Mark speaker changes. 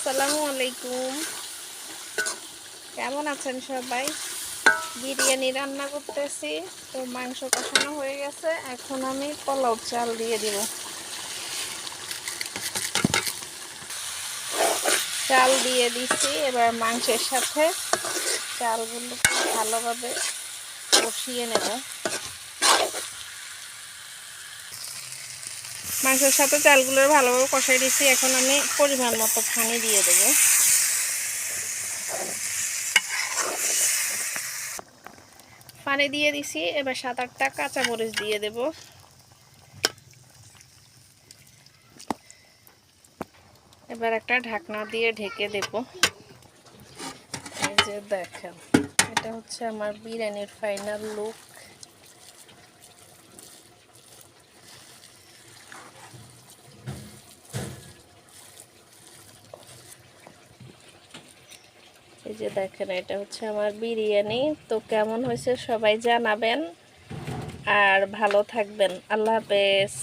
Speaker 1: আসসালামু আলাইকুম। কেমন আছেন সবাই? বিরিয়ানি রান্না করতেছি। তো মাংস কষানো হয়ে গেছে, এখন আমি পোলাও চাল দিয়ে দিব। চাল দিয়ে দিছি, এবার মাংসের সাথে চালগুলোকে ভালোভাবে কষিয়ে নেব। মাংসের সাথে চালগুলো ভালোভাবে কষিয়ে দিছি, এখন আমি পরিমাণ মতো পানি দিয়ে দেব। পানি দিয়ে দিছি, এবার 7-8টা কাঁচামরিচ দিয়ে দেব। এবার একটা ঢাকনা দিয়ে ঢেকে দেব। এই যে দেখেন, এটা হচ্ছে আমার বিরিয়ানির ফাইনাল লুক। এই যে দেখেন, এটা হচ্ছে আমার বিরিয়ানি। তো কেমন হয়েছে সবাই জানাবেন, আর ভালো থাকবেন। আল্লাহ হাফেজ।